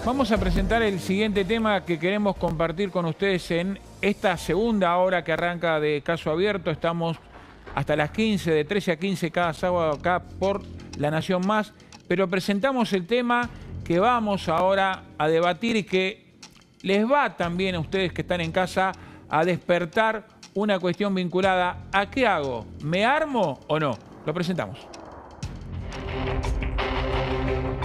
Vamos a presentar el siguiente tema que queremos compartir con ustedes en esta segunda hora que arranca de Caso Abierto. Estamos hasta las 15, de 13 a 15 cada sábado acá por La Nación Más. Pero presentamos el tema que vamos ahora a debatir y que les va también a ustedes que están en casa a despertar una cuestión vinculada a ¿qué hago? ¿Me armo o no? Lo presentamos.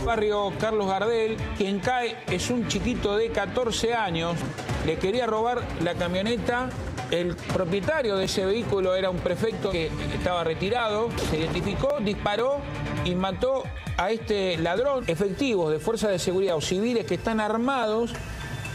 Barrio Carlos Gardel, quien cae es un chiquito de 14 años, le quería robar la camioneta. El propietario de ese vehículo era un prefecto que estaba retirado, se identificó, disparó y mató a este ladrón. Efectivos de fuerzas de seguridad o civiles que están armados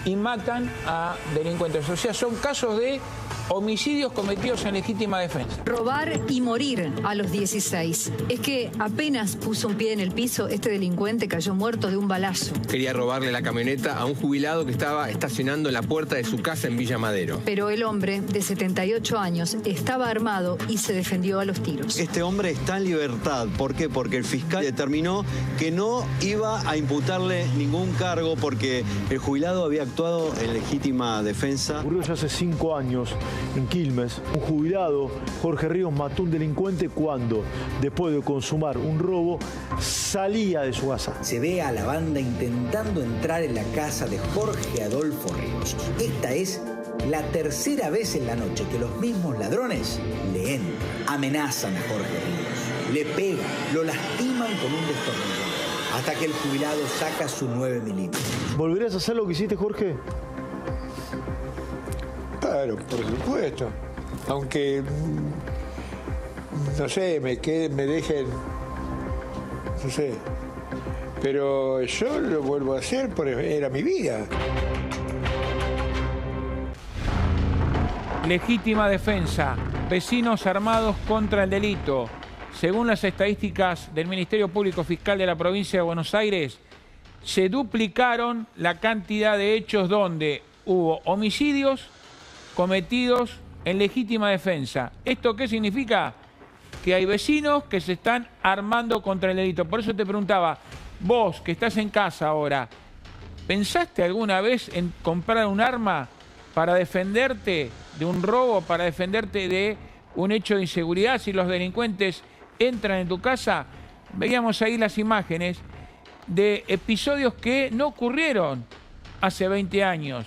y matan a delincuentes. O sea, son casos de homicidios cometidos en legítima defensa. Robar y morir a los 16. Es que apenas puso un pie en el piso, este delincuente cayó muerto de un balazo. Quería robarle la camioneta a un jubilado que estaba estacionando en la puerta de su casa en Villa Madero. Pero el hombre, de 78 años, estaba armado y se defendió a los tiros. Este hombre está en libertad. ¿Por qué? Porque el fiscal determinó que no iba a imputarle ningún cargo porque el jubilado había actuado en legítima defensa. Ocurrió ya hace 5 años. En Quilmes, un jubilado, Jorge Ríos, mató a un delincuente cuando, después de consumar un robo, salía de su casa. Se ve a la banda intentando entrar en la casa de Jorge Adolfo Ríos. Esta es la tercera vez en la noche que los mismos ladrones le entran, amenazan a Jorge Ríos, le pegan, lo lastiman con un destornillador, hasta que el jubilado saca su 9 milímetros. ¿Volverías a hacer lo que hiciste, Jorge? Claro, por supuesto. Aunque, no sé, me dejen, no sé. Pero yo lo vuelvo a hacer porque era mi vida. Legítima defensa. Vecinos armados contra el delito. Según las estadísticas del Ministerio Público Fiscal de la provincia de Buenos Aires, se duplicaron la cantidad de hechos donde hubo homicidios cometidos en legítima defensa. ¿Esto qué significa? Que hay vecinos que se están armando contra el delito. Por eso te preguntaba, vos que estás en casa ahora, ¿pensaste alguna vez en comprar un arma para defenderte de un robo, para defenderte de un hecho de inseguridad? Si los delincuentes entran en tu casa, veíamos ahí las imágenes de episodios que no ocurrieron hace 20 años.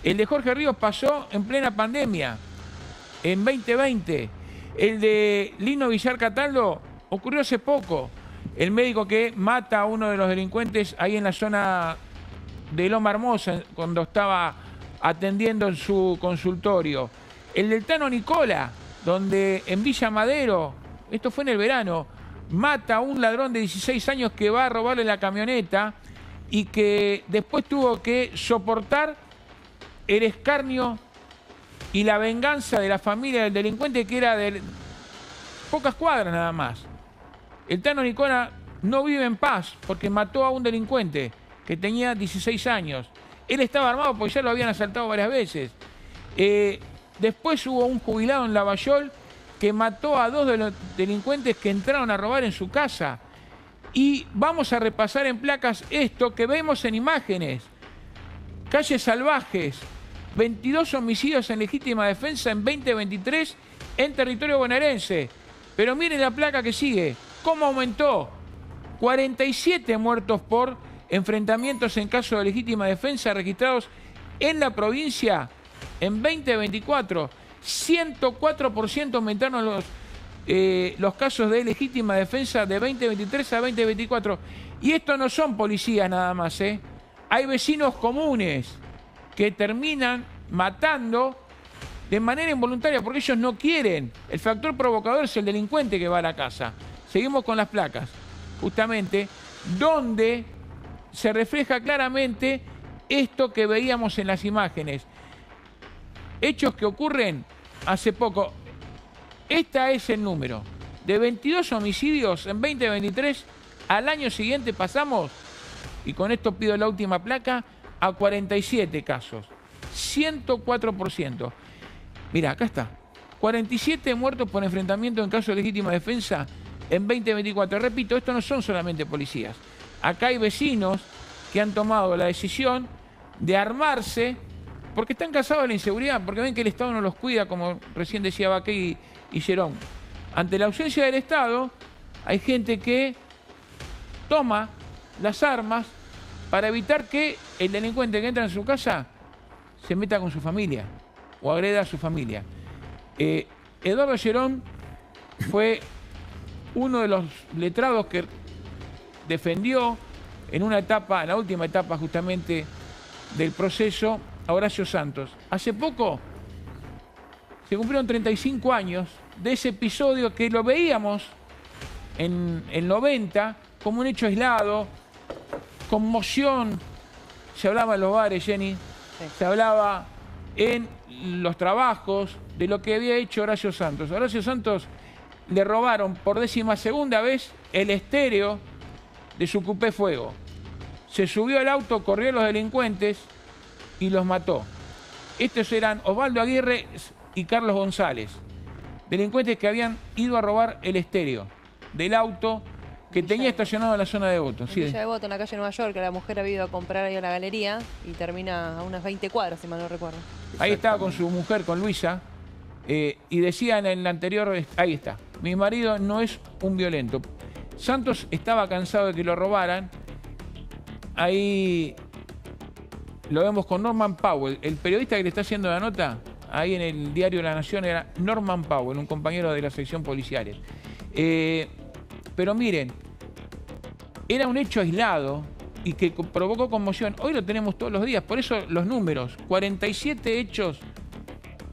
El de Jorge Ríos pasó en plena pandemia, en 2020. El de Lino Villar Cataldo ocurrió hace poco. El médico que mata a uno de los delincuentes ahí en la zona de Loma Hermosa, cuando estaba atendiendo en su consultorio. El del Tano Nicola, donde en Villa Madero, esto fue en el verano, mata a un ladrón de 16 años que va a robarle la camioneta y que después tuvo que soportar el escarnio y la venganza de la familia del delincuente, que era de pocas cuadras nada más. El Tano Nicola no vive en paz porque mató a un delincuente que tenía 16 años. Él estaba armado porque ya lo habían asaltado varias veces. Después hubo un jubilado en Lavallol que mató a 2 de los delincuentes que entraron a robar en su casa. Y vamos a repasar en placas esto que vemos en imágenes. Calles Salvajes, 22 homicidios en legítima defensa en 2023 en territorio bonaerense. Pero miren la placa que sigue, cómo aumentó. 47 muertos por enfrentamientos en caso de legítima defensa registrados en la provincia en 2024. 104% aumentaron los casos de legítima defensa de 2023 a 2024. Y estos no son policías nada más, ¿eh? Hay vecinos comunes que terminan matando de manera involuntaria porque ellos no quieren. El factor provocador es el delincuente que va a la casa. Seguimos con las placas, justamente, donde se refleja claramente esto que veíamos en las imágenes. Hechos que ocurren hace poco. Este es el número. De 22 homicidios en 2023, al año siguiente pasamos, y con esto pido la última placa, a 47 casos. 104%. Mira, acá está. 47 muertos por enfrentamiento en caso de legítima defensa en 2024. Repito, estos no son solamente policías. Acá hay vecinos que han tomado la decisión de armarse porque están cansados de la inseguridad, porque ven que el Estado no los cuida, como recién decía Baqué y Gerón. Ante la ausencia del Estado, hay gente que toma las armas para evitar que el delincuente que entra en su casa se meta con su familia o agreda a su familia. Eduardo Gerón fue uno de los letrados que defendió en una etapa, en la última etapa justamente del proceso, a Horacio Santos. Hace poco se cumplieron 35 años de ese episodio que lo veíamos en el 90 como un hecho aislado, conmoción. Se hablaba en los bares, Jenny, se hablaba en los trabajos de lo que había hecho Horacio Santos. A Horacio Santos le robaron por 12ª vez el estéreo de su Coupé Fuego. Se subió al auto, corrió a los delincuentes y los mató. Estos eran Osvaldo Aguirre y Carlos González, delincuentes que habían ido a robar el estéreo del auto que tenía estacionado en la zona de Voto. En Villa de Voto, en la calle Nueva York, que la mujer había ido a comprar ahí a la galería y termina a unas 20 cuadras, si mal no recuerdo. Ahí estaba con su mujer, con Luisa, y decía en el anterior, ahí está, mi marido no es un violento. Santos estaba cansado de que lo robaran. Ahí lo vemos con Norman Powell, el periodista que le está haciendo la nota, ahí en el diario La Nación, era Norman Powell, un compañero de la sección policiales. Pero miren, era un hecho aislado y que provocó conmoción. Hoy lo tenemos todos los días, por eso los números, 47 hechos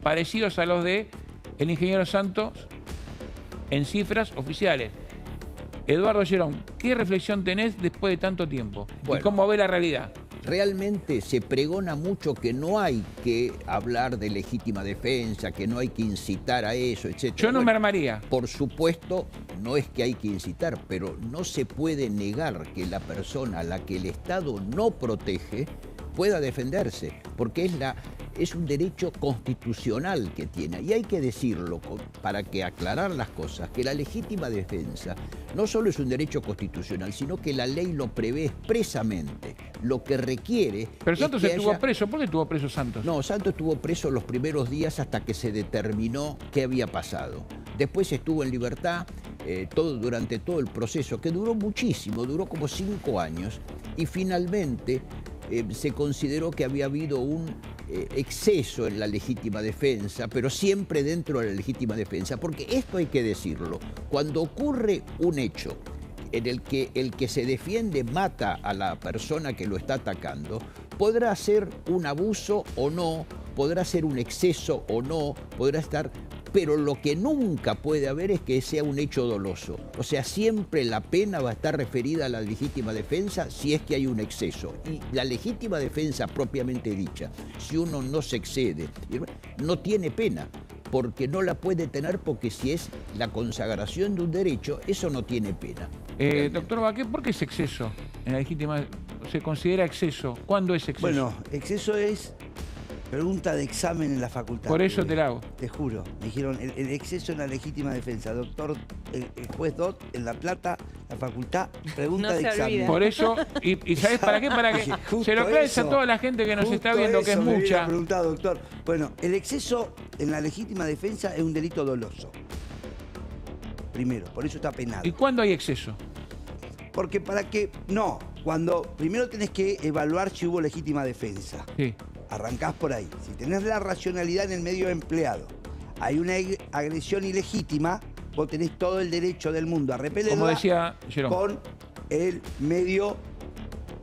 parecidos a los de el ingeniero Santos en cifras oficiales. Eduardo Gerón, ¿qué reflexión tenés después de tanto tiempo? Bueno, ¿y cómo ve la realidad? Realmente se pregona mucho que no hay que hablar de legítima defensa, que no hay que incitar a eso, etc. Yo no me armaría. Por supuesto, no es que hay que incitar, pero no se puede negar que la persona a la que el Estado no protege pueda defenderse, porque es un derecho constitucional que tiene. Y hay que decirlo para que aclarar las cosas, que la legítima defensa no solo es un derecho constitucional, sino que la ley lo prevé expresamente. Lo que requiere... Pero Santos estuvo preso. ¿Por qué estuvo preso Santos? No, Santos estuvo preso los primeros días hasta que se determinó qué había pasado. Después estuvo en libertad durante todo el proceso, que duró muchísimo, duró como 5 años, y finalmente se consideró que había habido un exceso en la legítima defensa, pero siempre dentro de la legítima defensa, porque esto hay que decirlo, cuando ocurre un hecho en el que se defiende mata a la persona que lo está atacando, podrá ser un abuso o no, podrá ser un exceso o no, podrá estar... Pero lo que nunca puede haber es que sea un hecho doloso. O sea, siempre la pena va a estar referida a la legítima defensa si es que hay un exceso. Y la legítima defensa propiamente dicha, si uno no se excede, no tiene pena, porque no la puede tener, porque si es la consagración de un derecho, eso no tiene pena. Doctor Baqué, ¿por qué es exceso? En la legítima se considera exceso. ¿Cuándo es exceso? Bueno, exceso es... pregunta de examen en la facultad. Por eso te la hago. Te juro. Me dijeron, el exceso en la legítima defensa. Doctor, el juez Dot, en La Plata, la facultad, pregunta no de examen. Olvida. Por eso, y ¿sabés para qué? Para que se lo aclares a toda la gente que nos está viendo, que es mucha. Preguntado, doctor. Bueno, el exceso en la legítima defensa es un delito doloso. Primero, por eso está penado. ¿Y cuándo hay exceso? Porque para que... No, cuando primero tenés que evaluar si hubo legítima defensa. Sí. Arrancás por ahí. Si tenés la racionalidad en el medio empleado, hay una agresión ilegítima, vos tenés todo el derecho del mundo a repelerla. Como decía Gerón. Con el medio,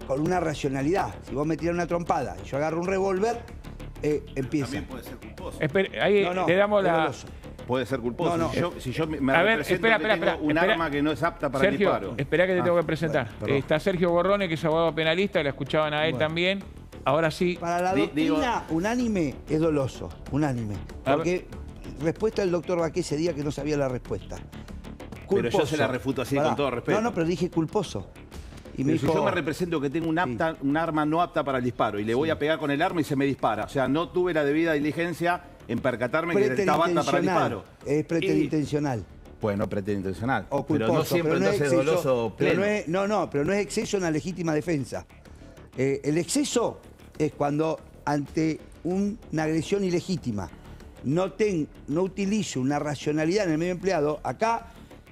con una racionalidad. Si vos me tirás una trompada y yo agarro un revólver, empieza. También puede ser culposo. Ahí No, le damos la... doloso. Puede ser culposo. No. Si yo me A ver, represento espera, que tengo un arma que no es apta para el Sergio, disparo. espera que te tengo que presentar. Bueno, Está Sergio Borrone, que es abogado penalista, que la escuchaban a él también. Ahora sí. Para la doctrina, unánime es doloso. Unánime. Porque respuesta del doctor Baqué ese día que no sabía la respuesta. Culposo. Pero yo se la refuto así con todo respeto. No, pero dije culposo. Y me dijo, si yo me represento que tengo un arma no apta para el disparo y le voy a pegar con el arma y se me dispara. O sea, no tuve la debida diligencia en percatarme que estaba apta para el disparo. Es preterintencional. Bueno, preterintencional. O culposo, pero no siempre pero no es entonces exceso, doloso pleno. pero no es exceso en la legítima defensa. El exceso es cuando ante una agresión ilegítima no utilizo una racionalidad en el medio empleado. Acá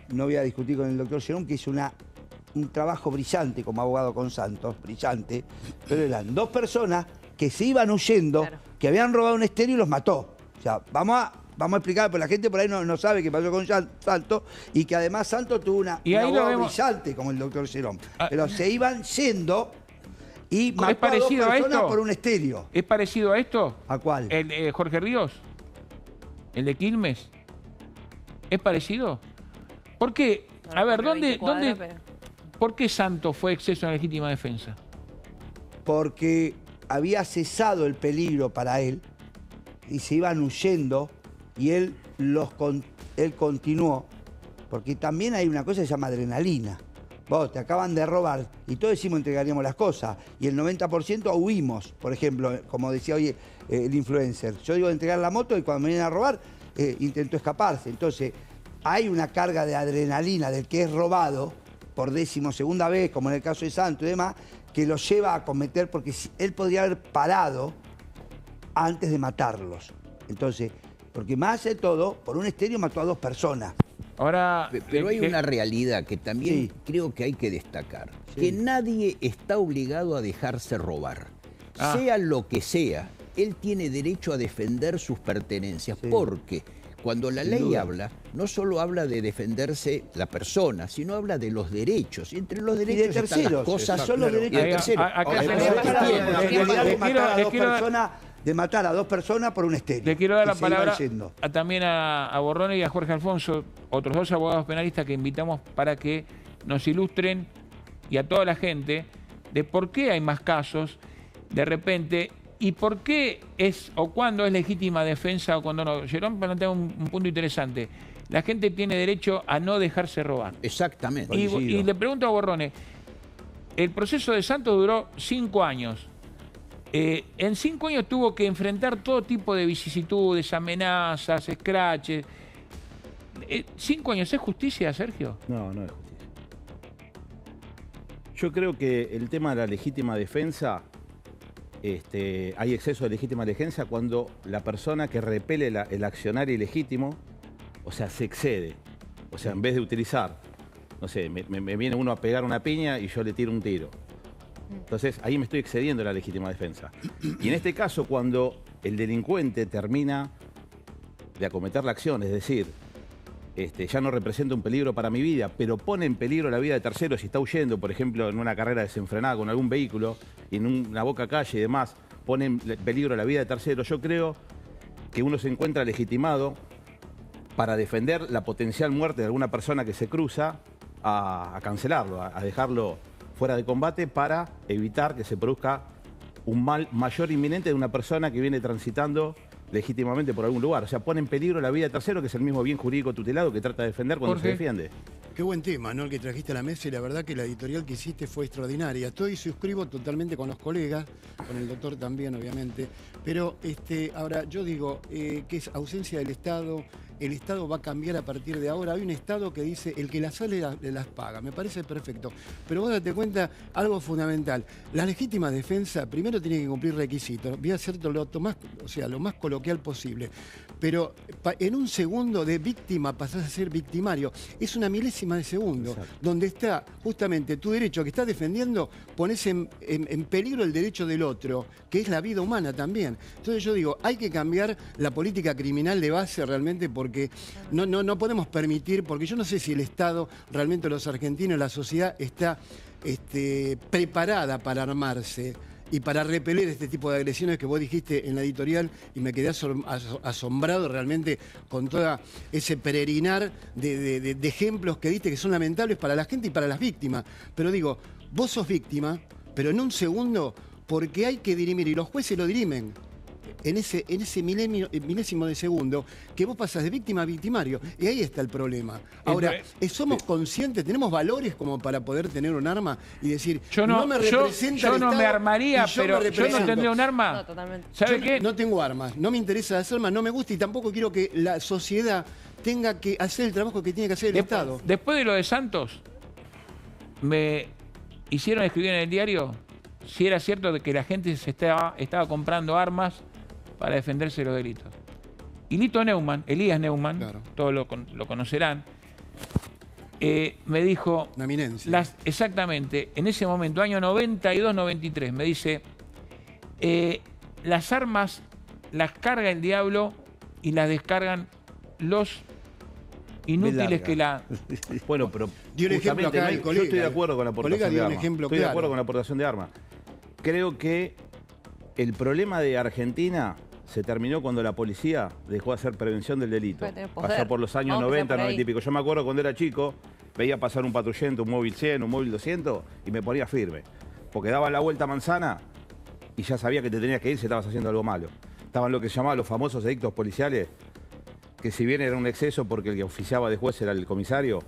no voy a discutir con el doctor Gerón, que hizo un trabajo brillante como abogado con Santos, brillante, pero eran 2 personas que se iban huyendo, que habían robado un estéreo y los mató. O sea, vamos a explicar, porque la gente por ahí no sabe qué pasó con Santos, y que además Santos tuvo una abogado brillante como el doctor Gerón. Pero se iban yendo y mató a 2 personas por un estéreo. ¿Es parecido a esto? ¿A cuál? ¿El Jorge Ríos? ¿El de Quilmes? ¿Es parecido? ¿Por qué? A ver, ¿por qué Santos fue exceso en legítima defensa? Porque había cesado el peligro para él y se iban huyendo y él continuó. Porque también hay una cosa que se llama adrenalina. Vos, te acaban de robar y todos decimos entregaríamos las cosas y el 90% huimos. Por ejemplo, como decía hoy el influencer, yo digo de entregar la moto y cuando me vienen a robar intentó escaparse. Entonces hay una carga de adrenalina del que es robado por 12ª vez, como en el caso de Santos y demás, que lo lleva a cometer, porque él podría haber parado antes de matarlos. Entonces, porque más de todo, por un estéreo mató a 2 personas. Ahora, pero hay una realidad que también creo que hay que destacar, que nadie está obligado a dejarse robar. Sea lo que sea, él tiene derecho a defender sus pertenencias, porque cuando la ley habla, no solo habla de defenderse la persona, sino habla de los derechos. Y entre los derechos de terceros, están las cosas... son los derechos de terceros. De matar a 2 personas por un estéreo. Le quiero dar la palabra también a Borrone y a Jorge Alfonso, otros 2 abogados penalistas que invitamos para que nos ilustren, y a toda la gente, de por qué hay más casos de repente y por qué es o cuándo es legítima defensa o cuándo no. Gerón plantea un punto interesante. La gente tiene derecho a no dejarse robar. Exactamente. Y le pregunto a Borrone, el proceso de Santos duró 5 años. En 5 años tuvo que enfrentar todo tipo de vicisitudes, amenazas, scratches. 5 años, ¿es justicia, Sergio? No, no es justicia. Yo creo que el tema de la legítima defensa, hay exceso de legítima defensa cuando la persona que repele el accionar ilegítimo, o sea, se excede. O sea, en vez de utilizar, no sé, me viene uno a pegar una piña y yo le tiro un tiro. Entonces, ahí me estoy excediendo la legítima defensa. Y en este caso, cuando el delincuente termina de acometer la acción, es decir, ya no representa un peligro para mi vida, pero pone en peligro la vida de terceros y está huyendo, por ejemplo, en una carrera desenfrenada con algún vehículo, y en una boca calle y demás, pone en peligro la vida de terceros, yo creo que uno se encuentra legitimado para defender la potencial muerte de alguna persona que se cruza, a cancelarlo, a dejarlo fuera de combate para evitar que se produzca un mal mayor inminente de una persona que viene transitando legítimamente por algún lugar. O sea, pone en peligro la vida de tercero, que es el mismo bien jurídico tutelado que trata de defender cuando se defiende. Qué buen tema, ¿no? El que trajiste a la mesa, y la verdad que la editorial que hiciste fue extraordinaria. Suscribo totalmente con los colegas, con el doctor también, obviamente. Pero ahora yo digo que es ausencia del Estado. El Estado va a cambiar a partir de ahora. Hay un Estado que dice, el que las sale las paga. Me parece perfecto. Pero vos date cuenta, algo fundamental. La legítima defensa, primero tiene que cumplir requisitos. Voy a hacerlo lo más coloquial posible. Pero en un segundo de víctima pasás a ser victimario. Es una milésima de segundo. Exacto. Donde está justamente tu derecho que estás defendiendo, pones en peligro el derecho del otro, que es la vida humana también. Entonces yo digo, hay que cambiar la política criminal de base realmente, porque no podemos permitir, porque yo no sé si el Estado, realmente los argentinos, la sociedad está preparada para armarse y para repeler este tipo de agresiones que vos dijiste en la editorial, y me quedé asombrado realmente con todo ese peregrinar de ejemplos que diste, que son lamentables para la gente y para las víctimas. Pero digo, vos sos víctima, pero en un segundo, porque hay que dirimir, y los jueces lo dirimen, en ese milésimo de segundo, que vos pasás de víctima a victimario. Y ahí está el problema. Ahora, somos conscientes, tenemos valores como para poder tener un arma y decir, no me representa yo no me armaría, pero yo no tendría un arma. No, totalmente. ¿Sabe qué? No tengo armas, no me interesa las armas, no me gusta, y tampoco quiero que la sociedad tenga que hacer el trabajo que tiene que hacer el Estado. Después de lo de Santos, me hicieron escribir en el diario si era cierto de que la gente se estaba comprando armas para defenderse de los delitos. Y Lito Neumann, Elías Neumann, claro, todos lo conocerán, me dijo... Una eminencia. Exactamente, en ese momento, año 92-93, me dice, las armas las carga el diablo y las descargan los inútiles que la... Bueno, pero dio un ejemplo acá el colega. Yo estoy de acuerdo con la aportación de armas. Estoy de acuerdo con la aportación de armas. Creo que el problema de Argentina se terminó cuando la policía dejó de hacer prevención del delito. Pasó por los años 90, 90 y pico. Yo me acuerdo cuando era chico, veía pasar un patrullento, un móvil 100, un móvil 200 y me ponía firme. Porque daba la vuelta a manzana y ya sabía que te tenías que ir si estabas haciendo algo malo. Estaban lo que se llamaban los famosos edictos policiales, que si bien era un exceso porque el que oficiaba de juez era el comisario,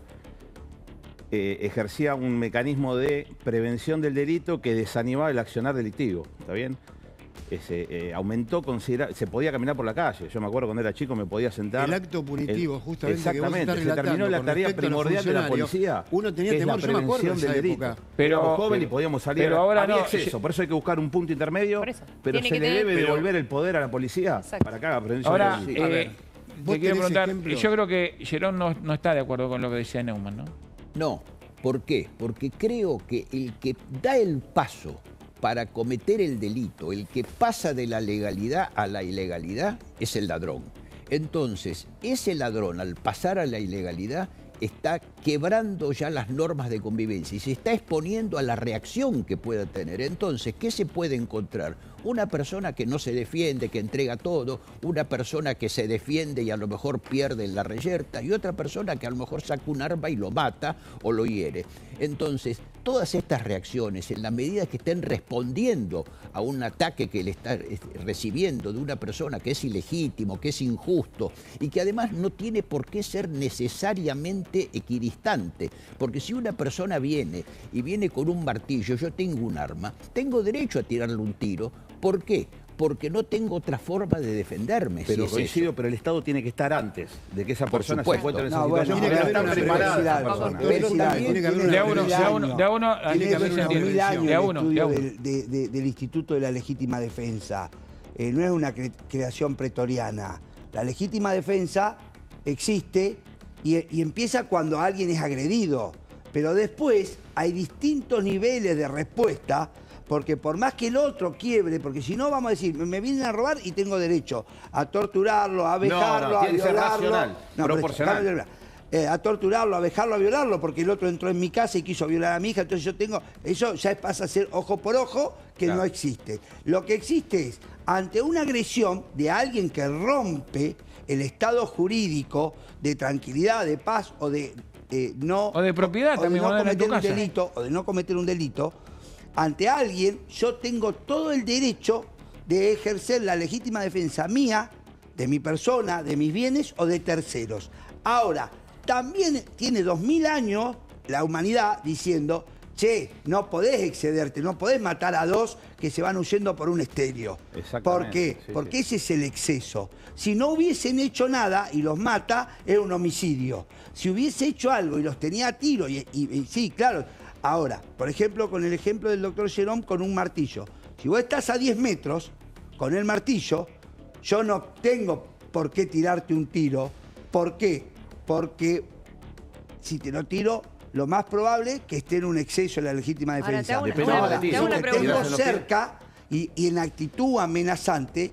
ejercía un mecanismo de prevención del delito que desanimaba el accionar delictivo. ¿Está bien? Aumentó considerablemente, se podía caminar por la calle. Yo me acuerdo cuando era chico me podía sentar. El acto punitivo, justamente. Exactamente, que vos se terminó la tarea primordial de la policía. Uno tenía que temor, es la prevención del delito. Pero éramos jóvenes y podíamos salir. Pero ahora había no, exceso, por eso hay que buscar un punto intermedio. Pero se le debe devolver el poder a la policía para que haga prevención ahora, del delito. Te quiero preguntar, yo creo que Gerón no está de acuerdo con lo que decía Neumann, ¿no? No. ¿Por qué? Porque creo que el que da el paso para cometer el delito, el que pasa de la legalidad a la ilegalidad, es el ladrón. Entonces, ese ladrón, al pasar a la ilegalidad, está quebrando ya las normas de convivencia y se está exponiendo a la reacción que pueda tener. Entonces, ¿qué se puede encontrar? Una persona que no se defiende, que entrega todo, una persona que se defiende y a lo mejor pierde la reyerta, y otra persona que a lo mejor saca un arma y lo mata o lo hiere. Entonces, todas estas reacciones, en la medida que estén respondiendo a un ataque que le está recibiendo de una persona que es ilegítimo, que es injusto y que además no tiene por qué ser necesariamente equidistante, porque si una persona viene con un martillo, yo tengo un arma, tengo derecho a tirarle un tiro. ¿Por qué? Porque no tengo otra forma de defenderme. Pero si coincido, pero el Estado tiene que estar antes de que esa persona se encuentre en esa No, situación. bueno, Porque no está preparada esa persona. Del Instituto de la Legítima Defensa. No es una creación pretoriana. La legítima defensa existe y empieza cuando alguien es agredido. Pero después hay distintos niveles de respuesta. Porque por más que el otro quiebre, porque si no vamos a decir, me vienen a robar y tengo derecho a torturarlo, a vejarlo, a violarlo. Proporcional. A torturarlo, a vejarlo, a violarlo, porque el otro entró en mi casa y quiso violar a mi hija, entonces yo tengo... Eso ya pasa a ser ojo por ojo, que no existe. Lo que existe es, ante una agresión de alguien que rompe el estado jurídico de tranquilidad, de paz o de no... O de propiedad también, o de no cometer un delito, o de no cometer un delito... Ante alguien, yo tengo todo el derecho de ejercer la legítima defensa mía, de mi persona, de mis bienes o de terceros. Ahora, también tiene 2000 años la humanidad diciendo, che, no podés excederte, no podés matar a dos que se van huyendo por un estéreo. ¿Por qué? Porque ese es el exceso. Si no hubiesen hecho nada y los mata, es un homicidio. Si hubiese hecho algo y los tenía a tiro, y sí, claro... Ahora, por ejemplo, con el ejemplo del doctor Gerón con un martillo. Si vos estás a 10 metros con el martillo, yo no tengo por qué tirarte un tiro. ¿Por qué? Porque si te lo tiro, lo más probable es que esté en un exceso en la legítima defensa. Ahora, te hago una pregunta. Tengo cerca y en actitud amenazante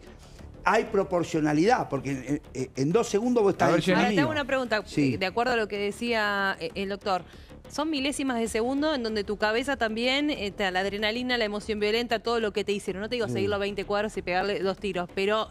hay proporcionalidad, porque en 2 segundos vos estás en Ahora te hago una pregunta, sí. De acuerdo a lo que decía el doctor. Son milésimas de segundo en donde tu cabeza también, la adrenalina, la emoción violenta, todo lo que te hicieron. No te digo seguirlo a 20 cuadros y pegarle 2 tiros, pero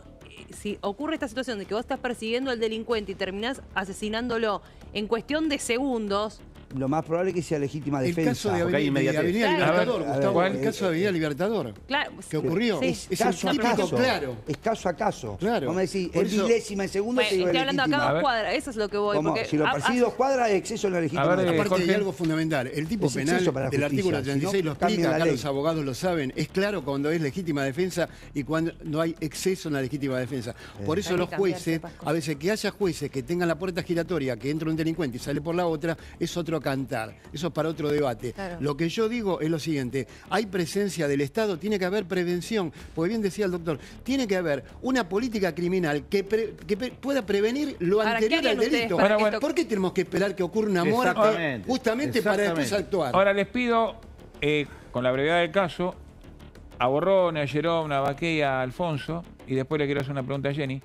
si ocurre esta situación de que vos estás persiguiendo al delincuente y terminás asesinándolo en cuestión de segundos... Lo más probable es que sea legítima defensa. El caso de Avenida Libertador, Gustavo, el caso de Avenida Libertador. Claro, ¿Qué ocurrió? Sí. Es caso a caso. Claro. Es caso a caso. Claro. Vamos a decir, en milésima de segundo te digo estoy hablando acá a 2 cuadras, eso es lo que voy. Porque, si lo persigue 2 cuadras, es exceso en la legítima defensa. Aparte hay algo fundamental. El tipo penal del artículo 36 lo explica, acá los abogados lo saben. Es claro cuando es legítima defensa y cuando no hay exceso en la legítima defensa. Por eso los jueces, a veces que haya jueces que tengan la puerta giratoria, que entra un delincuente y sale por la otra, es otro cantar. Eso es para otro debate. Claro. Lo que yo digo es lo siguiente, hay presencia del Estado, tiene que haber prevención, porque bien decía el doctor, tiene que haber una política criminal que pueda prevenir lo Ahora, anterior ¿qué al harían delito. ustedes para que ¿Por qué tenemos que esperar que ocurra una muerte Exactamente. justamente para después actuar? Ahora les pido, con la brevedad del caso, a Borrone, a Jerome, a Baqué y a Alfonso, y después le quiero hacer una pregunta a Jenny,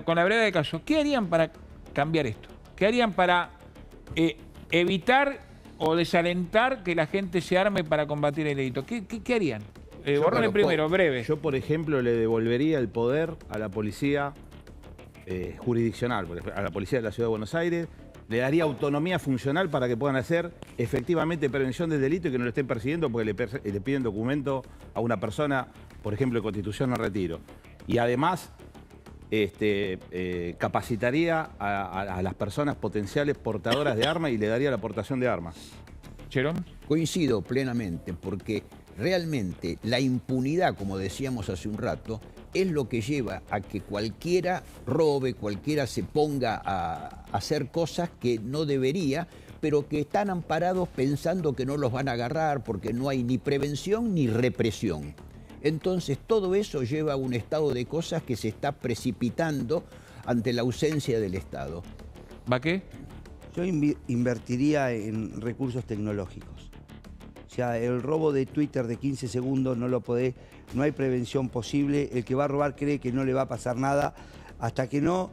con la brevedad del caso, ¿qué harían para cambiar esto? ¿Qué harían para evitar o desalentar que la gente se arme para combatir el delito? ¿Qué harían? Borrone primero, breve. Yo, por ejemplo, le devolvería el poder a la policía jurisdiccional, a la policía de la Ciudad de Buenos Aires, le daría autonomía funcional para que puedan hacer efectivamente prevención del delito y que no lo estén persiguiendo porque le piden documento a una persona, por ejemplo, de Constitución o Retiro. Y además capacitaría a las personas potenciales portadoras de armas y le daría la aportación de armas. ¿Jerome? Coincido plenamente, porque realmente la impunidad, como decíamos hace un rato, es lo que lleva a que cualquiera robe, cualquiera se ponga a hacer cosas que no debería, pero que están amparados pensando que no los van a agarrar porque no hay ni prevención ni represión. Entonces todo eso lleva a un estado de cosas que se está precipitando ante la ausencia del Estado. ¿Va qué? Yo invertiría en recursos tecnológicos. O sea, el robo de Twitter de 15 segundos no lo podés, no hay prevención posible. El que va a robar cree que no le va a pasar nada hasta que no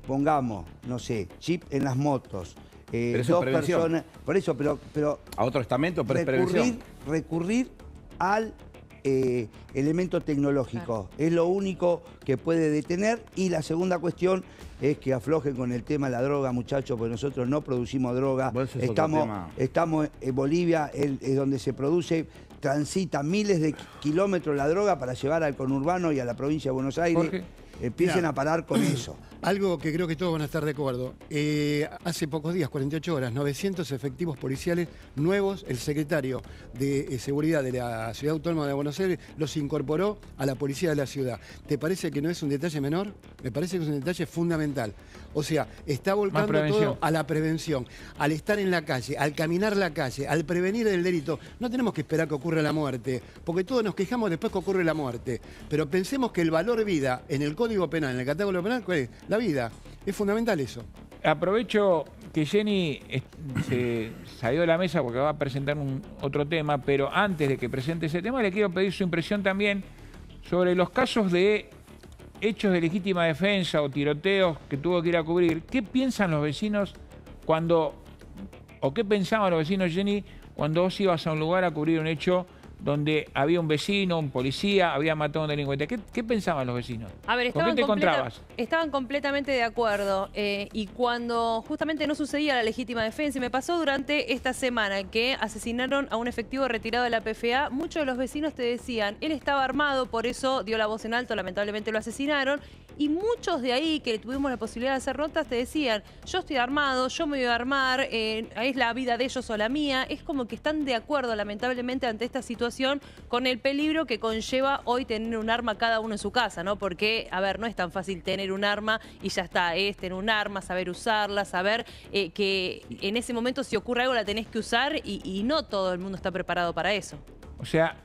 pongamos, no sé, chip en las motos. Pero eso es prevención. Personas, por eso, pero a otro estamento, pero es prevención. Recurrir al elemento tecnológico. Claro. Es lo único que puede detener. Y la segunda cuestión es que aflojen con el tema de la droga, muchachos, porque nosotros no producimos droga. Estamos en Bolivia, es donde se produce, transita miles de kilómetros la droga para llevar al conurbano y a la provincia de Buenos Aires. Jorge. Empiecen a parar con eso. Algo que creo que todos van a estar de acuerdo. Hace pocos días, 48 horas, 900 efectivos policiales nuevos. El secretario de Seguridad de la Ciudad Autónoma de Buenos Aires los incorporó a la policía de la ciudad. ¿Te parece que no es un detalle menor? Me parece que es un detalle fundamental. O sea, está volcando todo a la prevención, al estar en la calle, al caminar la calle, al prevenir el delito. No tenemos que esperar que ocurra la muerte, porque todos nos quejamos después que ocurre la muerte. Pero pensemos que el valor vida en el Código Penal, en el catálogo penal, ¿cuál es? La vida. Es fundamental eso. Aprovecho que Jenny se salió de la mesa porque va a presentar otro tema, pero antes de que presente ese tema le quiero pedir su impresión también sobre los casos de hechos de legítima defensa o tiroteos que tuvo que ir a cubrir. ¿Qué piensan los vecinos o qué pensaban los vecinos, Jenny, cuando vos ibas a un lugar a cubrir un hecho donde había un vecino, un policía, había matado a un delincuente? ¿Qué pensaban los vecinos? A ver, ¿Con qué te encontrabas? Estaban completamente de acuerdo. Y cuando justamente no sucedía la legítima defensa, y me pasó durante esta semana que asesinaron a un efectivo retirado de la PFA, muchos de los vecinos te decían, él estaba armado, por eso dio la voz en alto, lamentablemente lo asesinaron. Y muchos de ahí que tuvimos la posibilidad de hacer notas te decían, yo estoy armado, yo me voy a armar, es la vida de ellos o la mía. Es como que están de acuerdo, lamentablemente, ante esta situación con el peligro que conlleva hoy tener un arma cada uno en su casa, ¿no? Porque, a ver, no es tan fácil tener un arma y ya está, es tener un arma, saber usarla, saber que en ese momento si ocurre algo la tenés que usar y no todo el mundo está preparado para eso. O sea,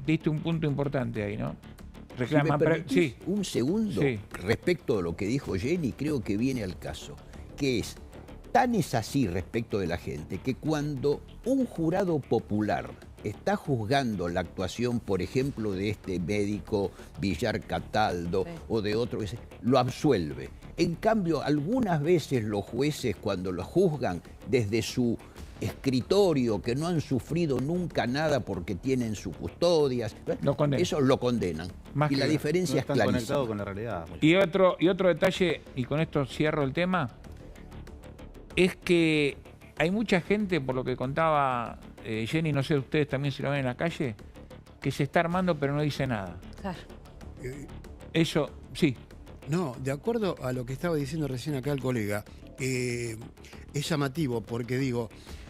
diste un punto importante ahí, ¿no? Reclaman, sí. Un segundo, respecto a lo que dijo Jenny, creo que viene al caso, que tan es así respecto de la gente, que cuando un jurado popular está juzgando la actuación, por ejemplo, de este médico Villar Cataldo o de otro, lo absuelve. En cambio, algunas veces los jueces, cuando lo juzgan desde su escritorio, que no han sufrido nunca nada porque tienen su custodia, eso lo condenan. Más y la diferencia es clarísima. Conectado con la realidad. Y otro detalle, y con esto cierro el tema, es que hay mucha gente, por lo que contaba Jenny, no sé ustedes también si lo ven en la calle, que se está armando pero no dice nada. Claro. Eso, sí. No, de acuerdo a lo que estaba diciendo recién acá el colega, es llamativo porque digo,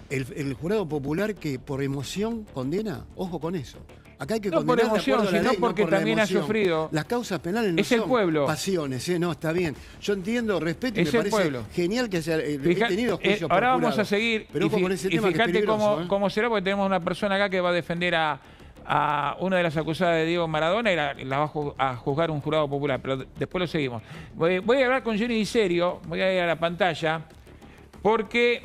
el jurado popular que por emoción condena, ojo con eso. Acá hay que No por condenar de emoción, acuerdo a la sino ley, porque por la también ha emoción. sufrido. Las causas penales no Es el son pueblo. pasiones, no, está bien. Yo entiendo, respeto y Es me el parece pueblo. genial que sea, he tenido juicios ahora vamos procurados. a seguir. Pero ojo con ese y tema que es fíjate peligroso, cómo será, porque tenemos una persona acá que va a defender a una de las acusadas de Diego Maradona y la va a juzgar un jurado popular, pero después lo seguimos. Voy a hablar con Jenny Di Serio, voy a ir a la pantalla, porque